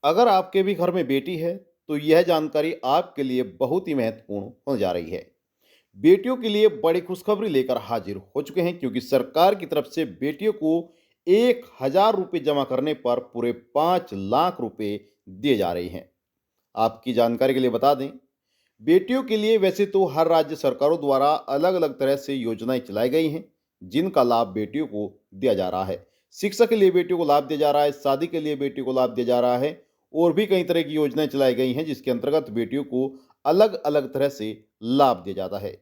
अगर आपके भी घर में बेटी है, तो यह जानकारी आपके लिए बहुत ही महत्वपूर्ण होने जा रही है। बेटियों के लिए बड़ी खुशखबरी लेकर हाजिर हो चुके हैं, क्योंकि सरकार की तरफ से बेटियों को 1,000 रुपये जमा करने पर पूरे 5 लाख रुपए दिए जा रहे हैं। आपकी जानकारी के लिए बता दें, बेटियों के लिए वैसे तो हर राज्य सरकारों द्वारा अलग अलग तरह से योजनाएं चलाई गई हैं, जिनका लाभ बेटियों को दिया जा रहा है। शिक्षा के लिए बेटियों को लाभ दिया जा रहा है, शादी के लिए बेटियों को लाभ दिया जा रहा है, और भी कई तरह की योजनाएं चलाई गई हैं, जिसके अंतर्गत बेटियों को अलग अलग तरह से लाभ दिया जाता है।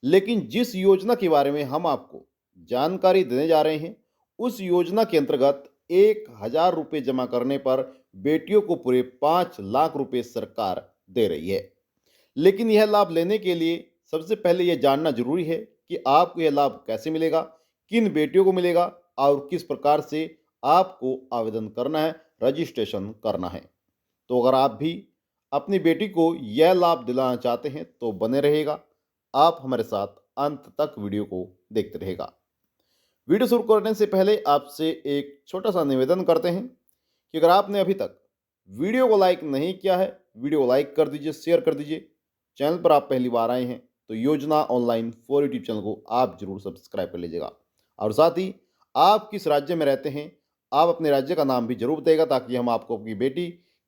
लेकिन जिस योजना के बारे में हम आपको जानकारी देने जा रहे हैं, उस योजना के अंतर्गत 1,000 रुपये जमा करने पर बेटियों को पूरे 5 लाख रुपए सरकार दे रही है। लेकिन यह लाभ लेने के लिए सबसे पहले यह जानना जरूरी है कि आपको यह लाभ कैसे मिलेगा, किन बेटियों को मिलेगा, और किस प्रकार से आपको आवेदन करना है, रजिस्ट्रेशन करना है। तो अगर आप भी अपनी बेटी को यह लाभ दिलाना चाहते हैं, तो बने रहेगा। आप हमारे साथ अंत तक वीडियो को देखते रहेगा। वीडियो शुरू करने से पहले आपसे एक छोटा सा निवेदन करते हैं कि अगर आपने अभी तक वीडियो को लाइक नहीं किया है, वीडियो को लाइक कर दीजिए, शेयर कर दीजिए। चैनल पर आप पहली बार आए हैं, तो योजना ऑनलाइन फॉर यूट्यूब चैनल को आप जरूर सब्सक्राइब कर लीजिएगा। और साथ ही आप किस राज्य में रहते हैं, आप अपने राज्य का नाम भी जरूर बताइएगा, ताकि हम आपको अपनी बेटी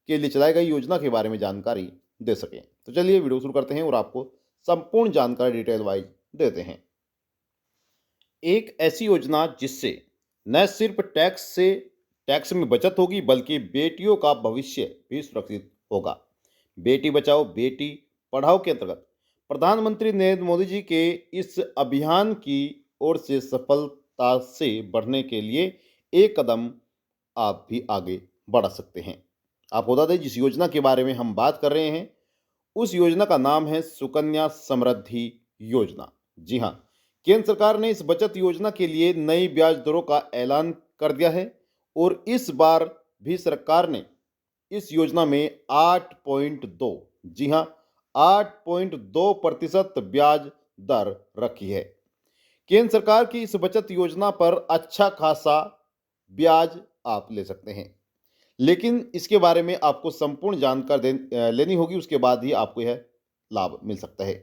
के लिए चलाई गई योजना के बारे में जानकारी दे सकें। तो चलिए वीडियो शुरू करते हैं और आपको संपूर्ण जानकारी डिटेल वाइज देते हैं। एक ऐसी योजना जिससे न सिर्फ टैक्स में बचत होगी, बल्कि बेटियों का भविष्य भी सुरक्षित होगा। बेटी बचाओ बेटी पढ़ाओ के अंतर्गत प्रधानमंत्री नरेंद्र मोदी जी के इस अभियान की ओर से सफलता से बढ़ने के लिए एक कदम आप भी आगे बढ़ा सकते हैं। आपको बता दें, जिस योजना के बारे में हम बात कर रहे हैं, उस योजना का नाम है सुकन्या समृद्धि योजना। जी हाँ, केंद्र सरकार ने इस बचत योजना के लिए नई ब्याज दरों का ऐलान कर दिया है, और इस बार भी सरकार ने इस योजना में 8.2, जी हाँ, 8.2% ब्याज दर रखी है। केंद्र सरकार की इस बचत योजना पर अच्छा खासा ब्याज आप ले सकते हैं, लेकिन इसके बारे में आपको संपूर्ण जानकारी लेनी होगी, उसके बाद ही आपको यह लाभ मिल सकता है।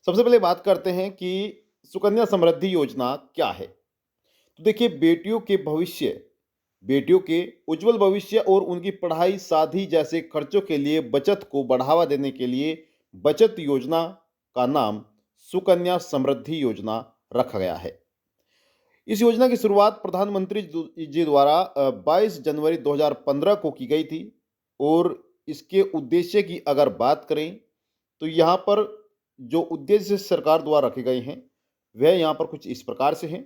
सबसे पहले बात करते हैं कि सुकन्या समृद्धि योजना क्या है। तो देखिए, बेटियों के उज्जवल भविष्य और उनकी पढ़ाई शादी जैसे खर्चों के लिए बचत को बढ़ावा देने के लिए बचत योजना का नाम सुकन्या समृद्धि योजना रखा गया है। इस योजना की शुरुआत प्रधानमंत्री जी द्वारा 22 जनवरी 2015 को की गई थी, और इसके उद्देश्य की अगर बात करें, तो यहाँ पर जो उद्देश्य सरकार द्वारा रखे गए हैं, वह यहाँ पर कुछ इस प्रकार से हैं।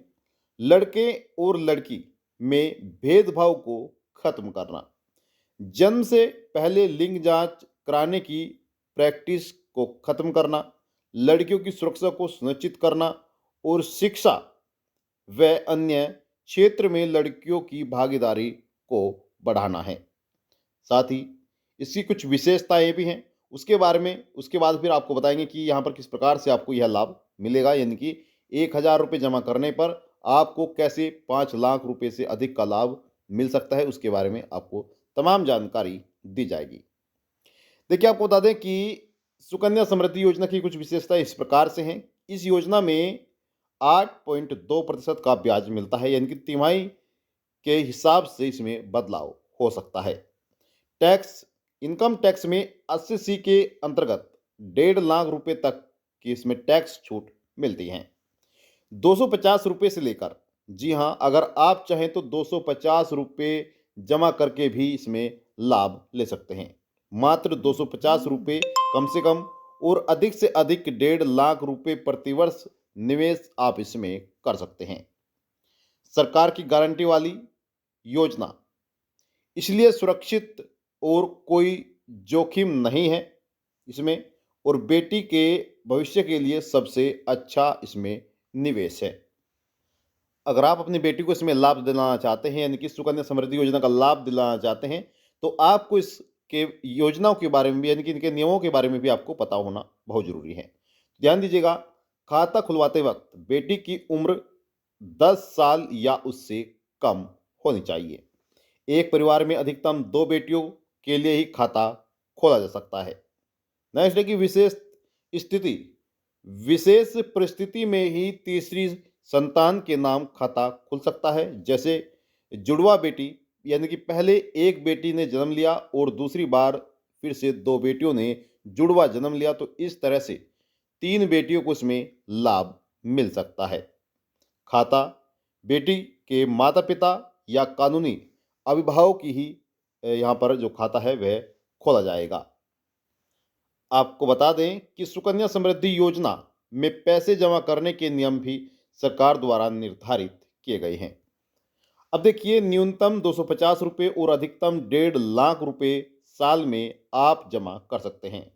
लड़के और लड़की में भेदभाव को खत्म करना, जन्म से पहले लिंग जांच कराने की प्रैक्टिस को खत्म करना, लड़कियों की सुरक्षा को सुनिश्चित करना, और शिक्षा व अन्य क्षेत्र में लड़कियों की भागीदारी को बढ़ाना है। साथ ही इसकी कुछ विशेषताएं भी हैं, उसके बाद फिर आपको बताएंगे कि यहाँ पर किस प्रकार से आपको यह लाभ मिलेगा, यानी कि 1,000 रुपये जमा करने पर आपको कैसे 5 लाख रुपए से अधिक का लाभ मिल सकता है, उसके बारे में आपको तमाम जानकारी दी जाएगी। देखिए, आपको बता दें कि सुकन्या समृद्धि योजना की कुछ विशेषताएं इस प्रकार से हैं। इस योजना में 8.2% का ब्याज मिलता है, यानी कि तिमाही के हिसाब से इसमें बदलाव हो सकता है। टैक्स इनकम टैक्स में 80C के अंतर्गत 1.5 लाख रुपए तक की इसमें टैक्स छूट मिलती हैं। 250 रुपये से लेकर, जी हाँ, अगर आप चाहें तो 250 रुपये जमा करके भी इसमें लाभ ले सकते हैं। मात्र 250 रुपये कम से कम, और अधिक से अधिक 1.5 लाख रुपए प्रतिवर्ष निवेश आप इसमें कर सकते हैं। सरकार की गारंटी वाली योजना, इसलिए सुरक्षित और कोई जोखिम नहीं है इसमें, और बेटी के भविष्य के लिए सबसे अच्छा इसमें निवेश है। अगर आप अपनी बेटी को इसमें लाभ दिलाना चाहते हैं, यानी कि सुकन्या समृद्धि योजना का लाभ दिलाना चाहते हैं, तो आपको इसके योजनाओं के बारे में भी, यानी कि इनके नियमों के बारे में भी आपको पता होना बहुत जरूरी है। ध्यान दीजिएगा, खाता खुलवाते वक्त बेटी की उम्र 10 साल या उससे कम होनी चाहिए। एक परिवार में अधिकतम 2 बेटियों के लिए ही खाता खोला जा सकता है। नेक्स्ट है कि विशेष स्थिति, विशेष परिस्थिति में ही तीसरी संतान के नाम खाता खुल सकता है। जैसे जुड़वा बेटी, यानी कि पहले एक बेटी ने जन्म लिया और दूसरी बार फिर से दो बेटियों ने जुड़वा जन्म लिया, तो इस तरह से तीन बेटियों को इसमें लाभ मिल सकता है। खाता बेटी के माता पिता या कानूनी अभिभावक की ही यहाँ पर जो खाता है वह खोला जाएगा। आपको बता दें कि सुकन्या समृद्धि योजना में पैसे जमा करने के नियम भी सरकार द्वारा निर्धारित किए गए हैं। अब देखिए, न्यूनतम 250 रुपये और अधिकतम 1.5 लाख रुपए साल में आप जमा कर सकते हैं।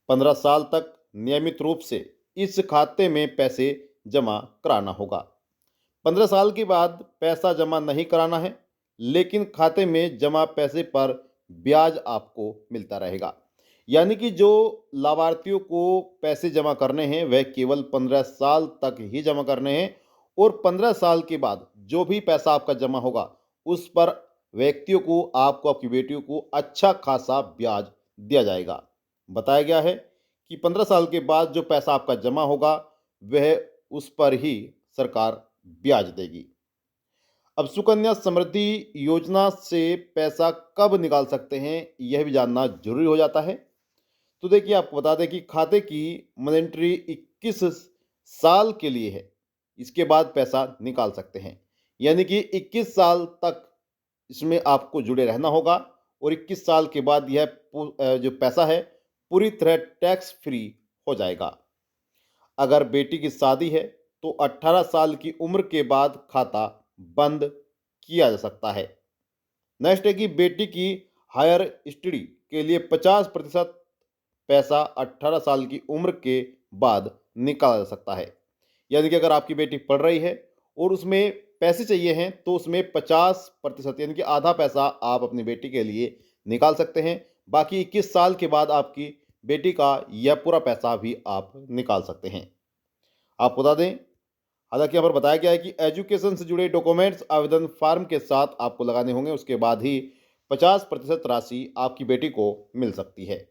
15 साल तक नियमित रूप से इस खाते में पैसे जमा कराना होगा। 15 साल के बाद पैसा जमा नहीं कराना है, लेकिन खाते में जमा पैसे पर ब्याज आपको मिलता रहेगा। यानी कि जो लाभार्थियों को पैसे जमा करने हैं वह केवल 15 साल तक ही जमा करने हैं, और 15 साल के बाद जो भी पैसा आपका जमा होगा उस पर व्यक्तियों को, आपको, आपकी बेटियों को अच्छा खासा ब्याज दिया जाएगा। बताया गया है कि 15 साल के बाद जो पैसा आपका जमा होगा वह उस पर ही सरकार ब्याज देगी। अब सुकन्या समृद्धि योजना से पैसा कब निकाल सकते हैं यह भी जानना जरूरी हो जाता है। तो देखिए, आपको बता दें कि खाते की मॉनेटरी 21 साल के लिए है, इसके बाद पैसा निकाल सकते हैं। यानी कि 21 साल तक इसमें आपको जुड़े रहना होगा, और 21 साल के बाद यह जो पैसा है पूरी तरह टैक्स फ्री हो जाएगा। अगर बेटी की शादी है तो 18 साल की उम्र के बाद खाता बंद किया जा सकता है। नेक्स्ट है कि बेटी की हायर स्टडी के लिए 50% पैसा 18 साल की उम्र के बाद निकाला जा सकता है। यानी कि अगर आपकी बेटी पढ़ रही है और उसमें पैसे चाहिए हैं तो उसमें 50% यानी कि आधा पैसा आप अपनी बेटी के लिए निकाल सकते हैं। बाकी 21 साल के बाद आपकी बेटी का यह पूरा पैसा भी आप निकाल सकते हैं। आप बता दें, हालांकि यहाँ पर बताया गया है कि एजुकेशन से जुड़े डॉक्यूमेंट्स आवेदन फॉर्म के साथ आपको लगाने होंगे, उसके बाद ही 50% राशि आपकी बेटी को मिल सकती है।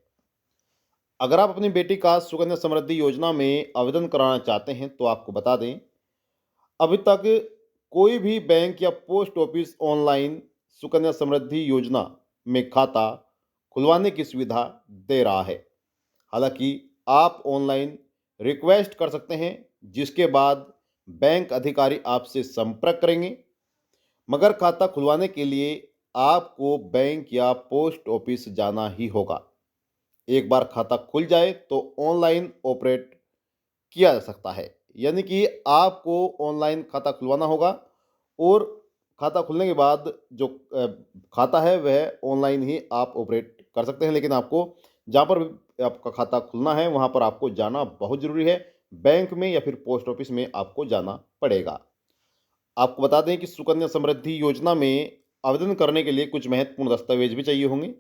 अगर आप अपनी बेटी का सुकन्या समृद्धि योजना में आवेदन कराना चाहते हैं तो आपको बता दें, अभी तक कोई भी बैंक या post office online Sukanya Samriddhi योजना में खाता खुलवाने की सुविधा दे रहा है। हालांकि आप ऑनलाइन रिक्वेस्ट कर सकते हैं, जिसके बाद बैंक अधिकारी आपसे संपर्क करेंगे। मगर खाता खुलवाने के लिए आपको बैंक या पोस्ट ऑफिस जाना ही होगा। एक बार खाता खुल जाए तो ऑनलाइन ऑपरेट किया जा सकता है। यानी कि आपको ऑनलाइन खाता खुलवाना होगा, और खाता खुलने के बाद जो खाता है वह ऑनलाइन ही आप ऑपरेट कर सकते हैं। लेकिन आपको जहाँ पर भी आपका खाता खुलना है वहाँ पर आपको जाना बहुत ज़रूरी है। बैंक में या फिर पोस्ट ऑफिस में आपको जाना पड़ेगा। आपको बता दें कि सुकन्या समृद्धि योजना में आवेदन करने के लिए कुछ महत्वपूर्ण दस्तावेज भी चाहिए होंगे।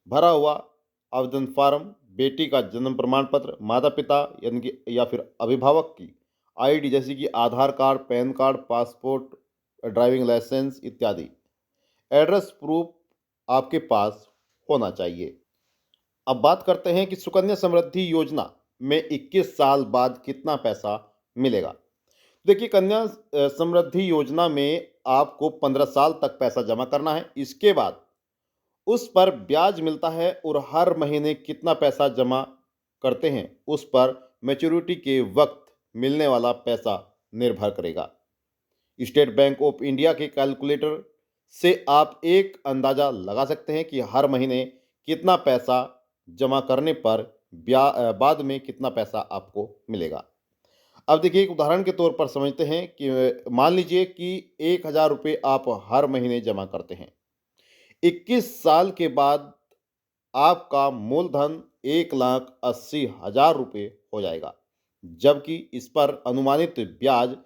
भरा हुआ आवेदन फॉर्म, बेटी का जन्म प्रमाण पत्र, माता पिता यानी कि या फिर अभिभावक की आईडी जैसे कि Aadhaar card, PAN card, passport, driving licence इत्यादि। एड्रेस प्रूफ आपके पास होना चाहिए। अब बात करते हैं कि सुकन्या समृद्धि योजना में 21 साल बाद कितना पैसा मिलेगा। देखिए, कन्या समृद्धि योजना में आपको 15 साल तक पैसा जमा करना है। इसके बाद उस पर ब्याज मिलता है, और हर महीने कितना पैसा जमा करते हैं उस पर मैच्योरिटी के वक्त मिलने वाला पैसा निर्भर करेगा। स्टेट बैंक ऑफ इंडिया के कैलकुलेटर से आप एक अंदाज़ा लगा सकते हैं कि हर महीने कितना पैसा जमा करने पर बाद में कितना पैसा आपको मिलेगा। अब देखिए, एक उदाहरण के तौर पर समझते हैं कि मान लीजिए कि 1,000 रुपये आप हर महीने जमा करते हैं। 21 साल के बाद आपका मूलधन 1,80,000 रुपये हो जाएगा, जबकि इस पर अनुमानित ब्याज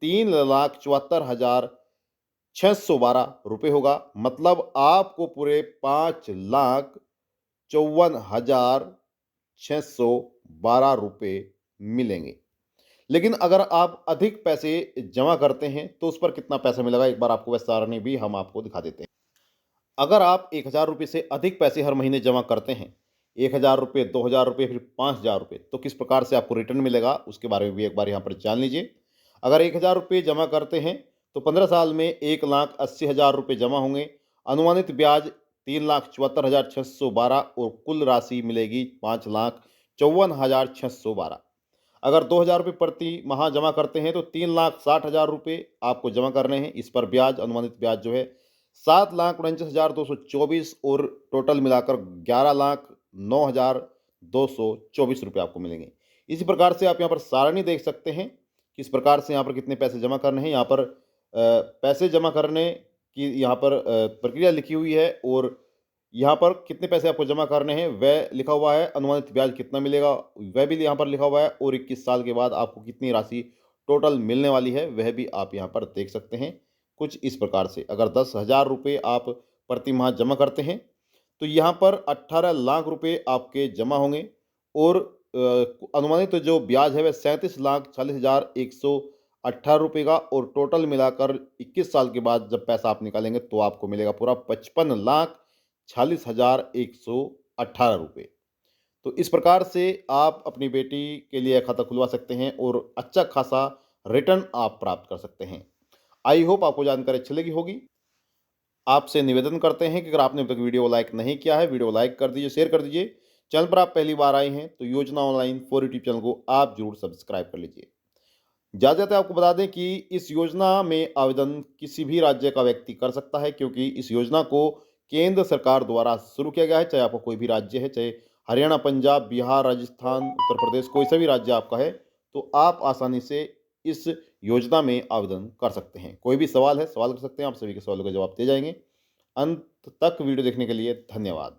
3,74,612 होगा। मतलब आपको पूरे 5,54,612 मिलेंगे। लेकिन अगर आप अधिक पैसे जमा करते हैं तो उस पर कितना पैसा मिलेगा, एक बार आपको वह सारणी भी हम आपको दिखा देते हैं। अगर आप 1,000 रुपये से अधिक पैसे हर महीने जमा करते हैं, 1,000 रुपये, 2,000 रुपये, फिर 5,000 रुपये, तो किस प्रकार से आपको रिटर्न मिलेगा, उसके बारे में भी एक बार यहाँ पर जान लीजिए। अगर 1,000 रुपये जमा करते हैं, तो 15 साल में 1,80,000 रुपये जमा होंगे। अनुमानित ब्याज 3,74,612 और कुल राशि मिलेगी 5,54,612। अगर 2,000 रुपये प्रति माह जमा करते हैं, तो 3,60,000 रुपये आपको जमा करने हैं। इस पर ब्याज, अनुमानित ब्याज जो है 7,49,224 और टोटल मिलाकर 11,09,224 रुपये आपको मिलेंगे। इसी प्रकार से आप यहाँ पर सारणी देख सकते हैं, किस प्रकार से यहाँ पर कितने पैसे जमा करने हैं। यहाँ पर पैसे जमा करने की यहाँ पर प्रक्रिया लिखी हुई है और यहाँ पर कितने पैसे आपको जमा करने हैं वह लिखा हुआ है। अनुमानित ब्याज कितना मिलेगा वह भी यहाँ पर लिखा हुआ है और 21 साल के बाद आपको कितनी राशि टोटल मिलने वाली है वह भी आप यहाँ पर देख सकते हैं। कुछ इस प्रकार से अगर 10,000 रुपये आप प्रति माह जमा करते हैं, तो यहाँ पर 18 लाख रुपए आपके जमा होंगे और अनुमानित जो ब्याज है वह 37,40,118 रुपये का और टोटल मिलाकर 21 साल के बाद जब पैसा आप निकालेंगे तो आपको मिलेगा पूरा 55,40,118 रुपये। तो इस प्रकार से आप अपनी बेटी के लिए खाता खुलवा सकते हैं और अच्छा खासा रिटर्न आप प्राप्त कर सकते हैं। आई होप आपको जानकारी अच्छी लगी होगी। आपसे निवेदन करते हैं कि अगर आपने अब तक वीडियो को लाइक नहीं किया है, वीडियो को लाइक कर दीजिए, शेयर कर दीजिए। चैनल पर आप पहली बार आए हैं तो योजना ऑनलाइन फॉर यूट्यूब चैनल को आप जरूर सब्सक्राइब कर लीजिए। ज़्यादा आपको बता दें कि इस योजना में आवेदन किसी भी राज्य का व्यक्ति कर सकता है, क्योंकि इस योजना को केंद्र सरकार द्वारा शुरू किया गया है। चाहे आपका कोई भी राज्य है, चाहे हरियाणा, पंजाब, बिहार, राजस्थान, उत्तर प्रदेश, कोई सा भी राज्य आपका है, तो आप आसानी से इस योजना में आवेदन कर सकते हैं। कोई भी सवाल है, सवाल कर सकते हैं, आप सभी के सवालों का जवाब दिए जाएंगे। अंत तक वीडियो देखने के लिए धन्यवाद।